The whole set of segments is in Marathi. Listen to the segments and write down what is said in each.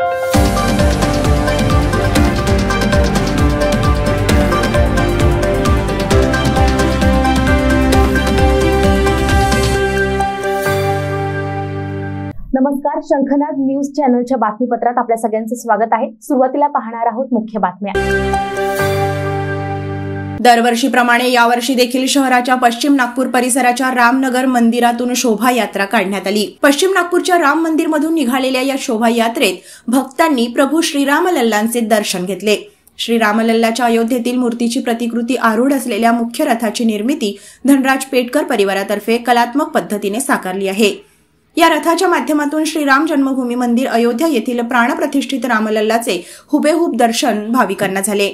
नमस्कार, शंखनाद न्यूज चॅनलच्या बातमीपत्रात आपल्या सगळ्यांचं स्वागत आहे। सुरुवातीला पाहणार आहोत मुख्य बातम्या। दरवर्षीप्रमाणे यावर्षी देखील शहराच्या पश्चिम नागपूर परिसराच्या रामनगर मंदिरातून शोभायात्रा काढण्यात आली। पश्चिम नागपूरच्या राम मंदिरमधून निघालेल्या या शोभायात्रेत भक्तांनी प्रभू श्रीरामलल्लांचे दर्शन घेतले। श्रीरामलल्लाच्या अयोध्येतील मूर्तीची प्रतिकृती आरूढ असलेल्या मुख्य रथाची निर्मिती धनराज पेटकर परिवारातर्फे कलात्मक पद्धतीने साकारली आहे। या रथाच्या माध्यमातून श्रीराम जन्मभूमी मंदिर अयोध्या येथील प्राणप्रतिष्ठित रामलल्लाचे हुबेहूब दर्शन भाविकांना झाले।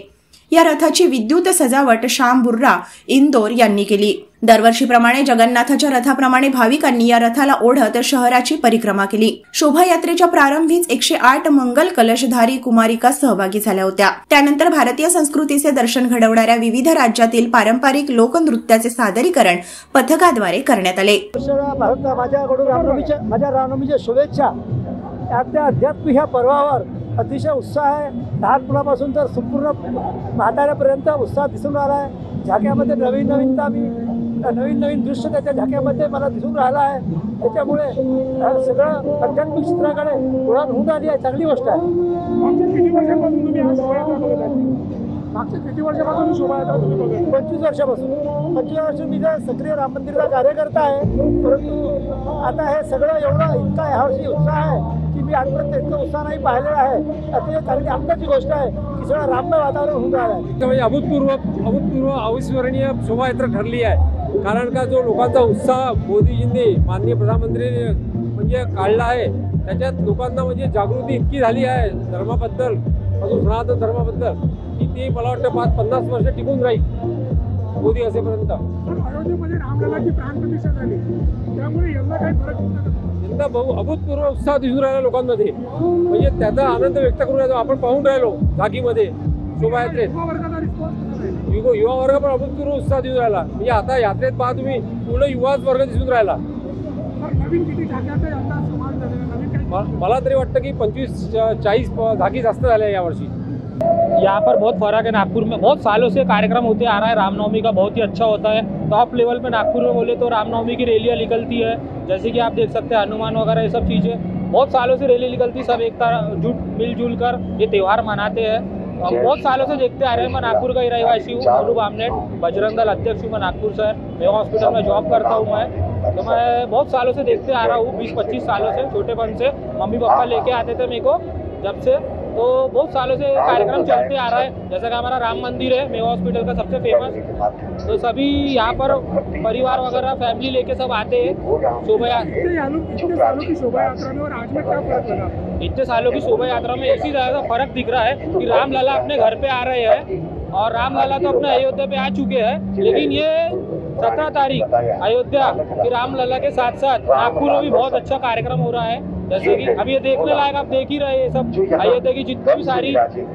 या रथाची विद्युत सजावट श्याम बुर्रा इंदोर यांनी केली। दरवर्षीप्रमाणे जगन्नाथाच्या रथाप्रमाणे भाविकांनी या रथाला ओढत शहराची परिक्रमा केली। शोभायात्रेच्या प्रारंभीच 108 मंगल कलशधारी कुमारिका सहभागी झाल्या होत्या। त्यानंतर भारतीय संस्कृतीचे दर्शन घडवणाऱ्या विविध राज्यातील पारंपरिक लोकनृत्याचे सादरीकरण पथकाद्वारे करण्यात आले। माझ्या रामनवमीच्या शुभेच्छा। अध्यात्म ह्या पर्वावर अतिशय उत्साह आहे। लहान मुलापासून तर संपूर्ण म्हाताऱ्यापर्यंत उत्साह दिसून राहिला आहे। झाक्यामध्ये नवीन नवीन दृश्य त्याच्या झाक्यामध्ये मला दिसून राहिला आहे। त्याच्यामुळे सगळं आध्यात्मिक क्षेत्राकडे वळण होऊन आली आहे, चांगली गोष्ट आहे। मागच्या किती वर्षापासून शोभायात्रा तुम्ही बघत? 25 वर्षापासून। 25 वर्ष मी सक्रिय राम मंदिराचा कार्यकर्ता आहे, परंतु आता हे सगळं एवढं इतका यावर्षी उत्साह आहे की मी आजपर्यंत इतका उत्साह नाही पाहिलेला आहे। अतिशय चांगली आनंदाची गोष्ट आहे की सगळं राममय वातावरण होऊन राहिलं आहे। अभूतपूर्व अविस्मरणीय शोभायात्रा ठरली आहे। कारण का जो लोकांचा उत्साह मोदीजींनी माननीय प्रधानमंत्री म्हणजे काढला आहे, त्याच्यात लोकांना म्हणजे जागृती इतकी झाली आहे धर्माबद्दल, अजून सनातन धर्माबद्दल, की ती मला वाटतं 5-50 वर्ष टिकून राहील मोदी असेपर्यंत। अयोध्येमध्ये रामलल्लाची प्राणप्रतिष्ठा झाली, त्यामुळे यंदा काही फरक नाही। यंदा अभूतपूर्व उत्साह दिसून राहिला लोकांमध्ये, म्हणजे त्याचा आनंद व्यक्त करून राहिलो आपण, पाहून राहिलो जागीमध्ये शोभायात्रेत। युवा वर्ग पण अभूतपूर्व उत्साह दिसून राहिला। म्हणजे आता यात्रेत पहा तुम्ही, पूर्ण युवाच वर्ग दिसून राहिला। मला तरी वाटतं की 25-40 झाकी जास्त झाल्या यावर्षी। यहाँ पर बहुत फर्क है। नागपुर में बहुत सालों से कार्यक्रम होते आ रहा है। रामनवमी का बहुत ही अच्छा होता है। टॉप लेवल पे नागपुर में बोले तो रामनवमी की रैलियाँ निकलती है, जैसे कि आप देख सकते हैं हनुमान वगैरह ये सब चीज़ें बहुत सालों से रैली निकलती, सब एक तरह मिलजुल कर ये त्यौहार मनाते हैं। बहुत सालों से देखते आ रहे हैं। मैं नागपुर का ही रहवासी हूँ, अनु बामनेट, बजरंग दल अध्यक्ष हूँ मैं नागपुर शहर में। हॉस्पिटल में जॉब करता हूँ मैं, तो मैं बहुत सालों से देखते आ रहा हूँ, 20-25 सालों से। छोटेपन से मम्मी पापा लेके आते थे मेरे को जब से, तो बहुत सालों से कार्यक्रम चलते आ रहा है। जैसा कि हमारा राम मंदिर है मेवा हॉस्पिटल का सबसे फेमस, तो सभी यहाँ पर परिवार वगैरह फैमिली लेके सब आते हैं शोभायात्रा। इतने सालों की शोभा यात्रा में और आज में क्या फर्क लगा? इतने सालों की शोभा यात्रा में इसी तरह का फर्क दिख रहा है कि रामलला अपने घर पे आ रहे हैं, और रामलला तो अपने अयोध्या पे आ चुके हैं, लेकिन ये 17 तारीख अयोध्या के रामलला के साथ साथ नागपुर में भी बहुत अच्छा कार्यक्रम हो रहा है। जैसे कि अभी ये देखने लायक आप देख ही रहे हैं, सब अयोध्या की जितनी भी सारी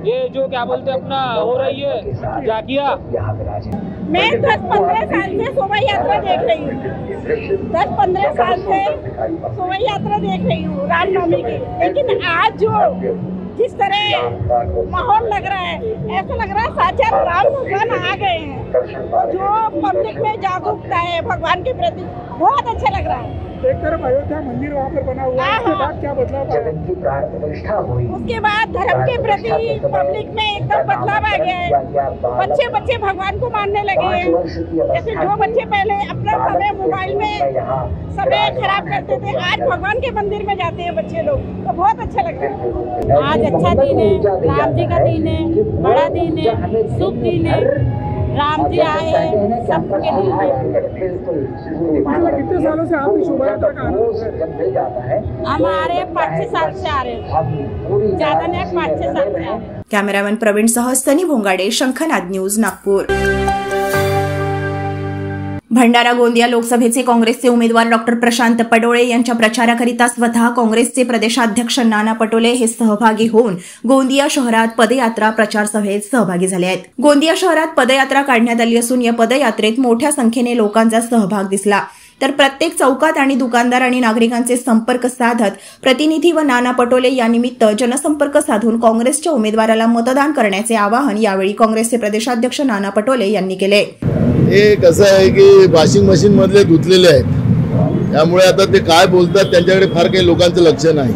ये जो क्या बोलते हैं अपना हो रही है झाकिया। मैं 10-15 साल से शोभा यात्रा देख रही हूँ। 10-15 साल से शोभा यात्रा देख रही हूँ रामनवमी की, लेकिन आज जो जिस तरह माहौल लग रहा है, ऐसा लग रहा है साक्षात राम भगवान आ गए हैं। जो पब्लिक में जागरूकता है भगवान के प्रति, बहुत अच्छा लग रहा है। एक तरफ अयोध्या मंदिर वहाँ पर बना हुआ है, उसके बाद क्या बदलाव आया? उसके बाद धर्म के प्रति पब्लिक में एकदम बदलाव आ गया है। बच्चे भगवान को मानने लगे हैं। जैसे जो बच्चे पहले अपना समय मोबाइल में समय खराब करते थे, आज भगवान के मंदिर में जाते हैं बच्चे लोग, तो बहुत अच्छा लगता है। आज अच्छा दिन है, राम जी का दिन है, बड़ा दिन है, शुभ दिन है। राम जी आए हैं सबके दिल में। कितने सालों से आप शोभा यात्रा का आनंद है? हमारे 5-6 साल से आ रहे हैं, ज्यादा नहीं 5-6 साल से आ रहे हैं। कॅमेरामॅन प्रवीण सह सनी भोंगाडे, शंखनाद न्यूज, नागपूर। भंडारा गोंदिया लोकसभेचे काँग्रेसचे उमेदवार डॉक्टर प्रशांत पडोळे यांच्या प्रचाराकरिता स्वतः काँग्रेसचे प्रदेशाध्यक्ष नाना पटोले हे सहभागी होऊन गोंदिया शहरात पदयात्रा प्रचार सभेत सहभागी झाले आहेत। गोंदिया शहरात पदयात्रा काढण्यात आली असून या पदयात्रेत मोठ्या संख्येने लोकांचा सहभाग दिसला। तर प्रत्येक चौकात आणि दुकानदार आणि नागरिकांचे संपर्क साधत प्रतिनिधी व नाना पटोले यानिमित्त जनसंपर्क साधून काँग्रेसच्या उमेदवाराला मतदान करण्याचे आवाहन यावेळी काँग्रेसचे प्रदेशाध्यक्ष नाना पटोले यांनी केले. हे कसं आहे की वॉशिंग मशीन मधले धुतलेले आहेत, त्यामुळे आता ते काय बोलतात त्यांच्याकडे फार काही लोकांचं लक्ष नाही.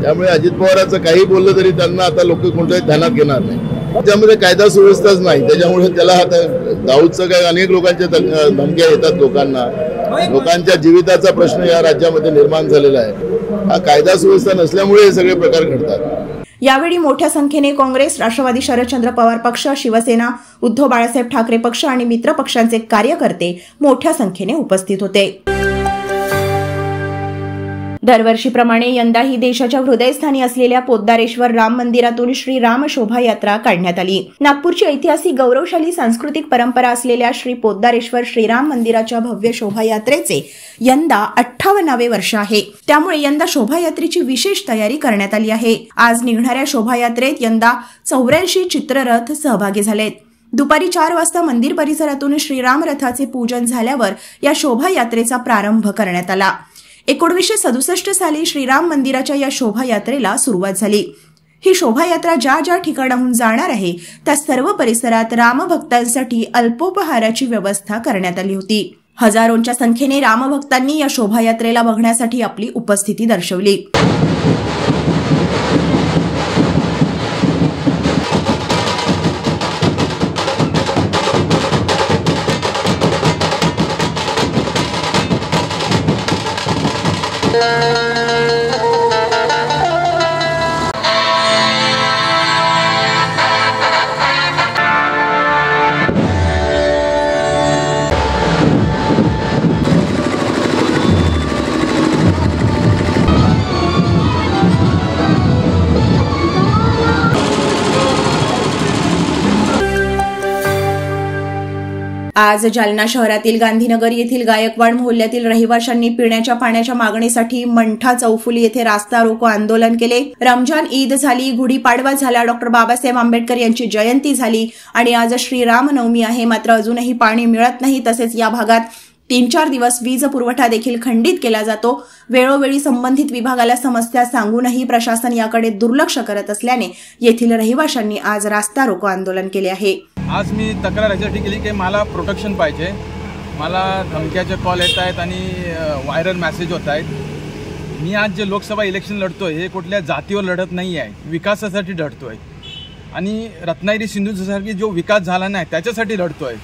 त्यामुळे अजित पवारांचं काही बोललं तरी त्यांना आता लोक कोणत्याही ध्यानात घेणार नाही. त्यामध्ये कायदा सुव्यवस्थाच नाही, त्याच्यामुळे त्याला आता दाऊदचं काय अनेक लोकांच्या धमक्या येतात लोकांना. लोकांच्या जीविताचा प्रश्न या राज्यामध्ये निर्माण झालेला आहे. हा कायदा सुव्यवस्था नसल्यामुळे हे सगळे प्रकार घडतात. यावेळी मोठ्या संख्येने काँग्रेस, राष्ट्रवादी शरदचंद्र पवार पक्ष, शिवसेना, उद्धव बाळासाहेब ठाकरे पक्ष आणि मित्र पक्षांचे कार्यकर्ते मोठ्या संख्येने उपस्थित होते. दरवर्षीप्रमाणे यंदाही देशाच्या हृदयस्थानी असलेल्या पोद्दारेश्वर राम मंदिरातून श्रीराम शोभायात्रा काढण्यात आली. नागपूरची ऐतिहासिक गौरवशाली सांस्कृतिक परंपरा असलेल्या श्री पोद्दारेश्वर श्रीराम मंदिराच्या भव्य शोभायात्रेचे यंदा 58वे वर्ष आहे. त्यामुळे यंदा शोभायात्रेची विशेष तयारी करण्यात आली आहे. आज निघणाऱ्या शोभायात्रेत यंदा 84 चित्ररथ सहभागी झालेत. दुपारी 4 वाजता मंदिर परिसरातून श्रीराम रथाचे पूजन झाल्यावर या शोभायात्रेचा प्रारंभ करण्यात आला. 1967 साली श्रीराम मंदिराच्या या शोभायात्रेला सुरुवात झाली. ही शोभायात्रा ज्या ज्या ठिकाणाहून जाणार आहे त्या सर्व परिसरात रामभक्तांसाठी अल्पोपहाराची व्यवस्था करण्यात आली होती. हजारोंच्या संख्येने रामभक्तांनी या शोभायात्रेला बघण्यासाठी आपली उपस्थिती दर्शवली. आज जालना शहरातील गांधीनगर येथील गायकवाड मोहल्ल्यातील रहिवाशांनी पिण्याच्या पाण्याच्या मागणीसाठी मंठा चौफुली येथे रास्ता रोको आंदोलन केले. रमजान ईद झाली, गुढीपाडवा झाला, डॉक्टर बाबासाहेब आंबेडकर यांची जयंती झाली आणि आज श्रीरामनवमी आहे. मात्र अजूनही पाणी मिळत नाही. तसेच या भागात 3-4 दिवस वीज पुरवठा देखील खंडित केला जातो. वेळोवेळी संबंधित विभागाला समस्या सांगूनही प्रशासन याकडे दुर्लक्ष करत असल्याने येथील रहिवाशांनी आज रास्ता रोको आंदोलन केले आहे. आज मी तक्रार याच्यासाठी केली की मला प्रोटेक्शन पाहिजे. मला धमक्याचे कॉल येत आहेत आणि व्हायरल मेसेज होत आहेत. मी आज जे लोकसभा इलेक्शन लढतोय हे कुठल्या जातीवर लढत नाही आहे, विकासासाठी लढतोय आणि रत्नागिरी सिंधुदुर्गसारखी जो विकास झाला नाही त्याच्यासाठी लढतोय.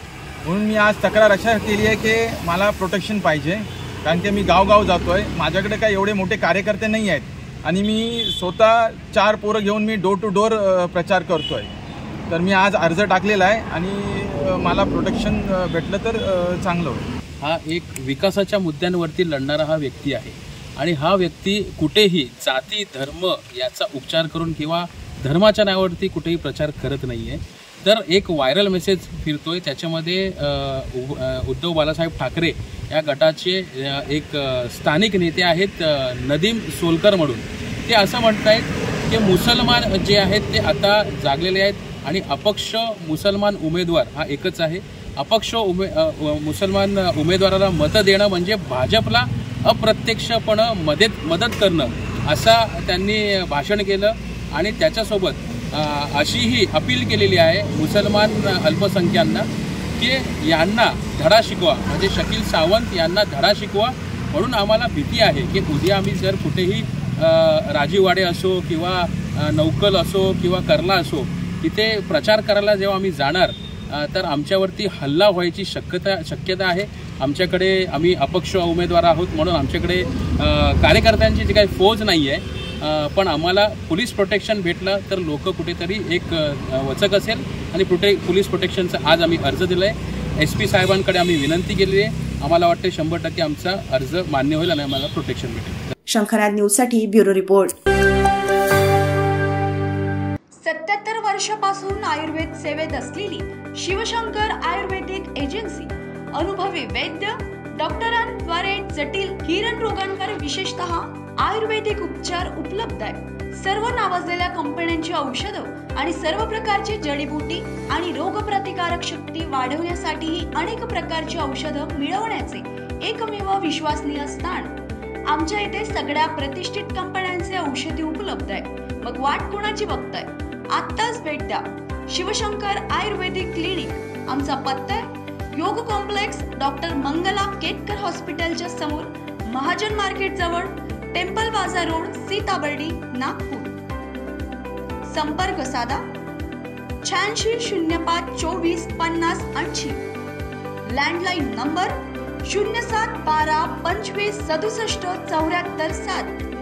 म्हणून मी आज तक्रार अशा केली आहे की मला प्रोटेक्शन पाहिजे, कारण की मी गावगाव जातोय. माझ्याकडे काही एवढे मोठे कार्यकर्ते नाही आहेत आणि मी स्वतः 4 पोरं घेऊन मी डोर टू डोर प्रचार करतोय. तर मी आज अर्ज टाकलेला आहे आणि मला प्रोटेक्शन भेटलं तर चांगलं होईल. हा एक विकासाच्या मुद्द्यांवरती लढणारा हा व्यक्ती आहे आणि हा व्यक्ती कुठेही जाती धर्म याचा उपचार करून किंवा धर्माच्या नावावरती कुठेही प्रचार करत नाही आहे. तर एक व्हायरल मेसेज फिरतोय, त्याच्यामध्ये उद्धव बाळासाहेब ठाकरे या गटाचे एक स्थानिक नेते आहेत नदीम सोलकर म्हणून. ते असं म्हणतायत की मुसलमान जे आहेत ते आता जागलेले आहेत आणि अपक्ष मुसलमान उमेदवार हा एकच आहे. अपक्ष मुसलमान उमेदवाराला मतं देणं म्हणजे भाजपला अप्रत्यक्षपणे मदत करणं असा त्यांनी भाषण केलं आणि त्याच्यासोबत अशीही अपील केलेली आहे मुसलमान अल्पसंख्यांना की यांना धडा शिकवा, म्हणजे शकील सावंत यांना धडा शिकवा. म्हणून आम्हाला भीती आहे की उद्या आम्ही जर कुठेही राजीवाडे असो किंवा नौकल असो किंवा कर्ला असो तिथे प्रचार करायला जेव्हा आम्ही जाणार तर आमच्यावरती हल्ला व्हायची शक्यता आहे. आम्ही अपक्ष उमेदवार आहोत म्हणून आमच्याकडे कार्यकर्त्यांची जी काही फौज नाही आहे, पण आम्हाला पोलीस प्रोटेक्शन भेटलं तर लोक कुठेतरी एक वचक असेल आणि पोलीस प्रोटेक्शनचा आज आम्ही अर्ज दिला आहे. SP साहेबांकडे आम्ही विनंती केली आहे. आम्हाला वाटते 100% आमचा अर्ज मान्य होईल आणि आम्हाला प्रोटेक्शन भेटेल. शंखनाद न्यूजसाठी ब्युरो रिपोर्ट. 77 वर्षापासून आयुर्वेद सेवेत असलेली शिवशंकर आयुर्वेदिक एजन्सी अनुभवी वैद्य डॉक्टरांद्वारे जटिल हिरण रोगांवर विशेषतः आयुर्वेदिक उपचार उपलब्ध आहे. सर्व नावाजलेल्या कंपन्यांची औषधं आणि सर्व प्रकारची जडीबुटी आणि रोगप्रतिकारक शक्ती वाढवण्यासाठीही अनेक प्रकारची औषधं मिळवण्याचे एकमेव विश्वसनीय स्थान. आमच्या इथे सगळ्या प्रतिष्ठित कंपन्यांचे औषधी उपलब्ध आहे. मग वाट कोणाची बघताय? आत्ताच भेट द्या शिवशंकर आयुर्वेदिक क्लिनिक. आमचा पत्ता योग कॉम्प्लेक्स, डॉक्टर मंगला केतकर हॉस्पिटलच्या समोर, महाजन मार्केट जवळ, टेम्पल बाजार रोड, सीताबर्डी, नागपूर. संपर्क साधा 86 05 24 50 80. Landline number 07 12 25 67 74 7.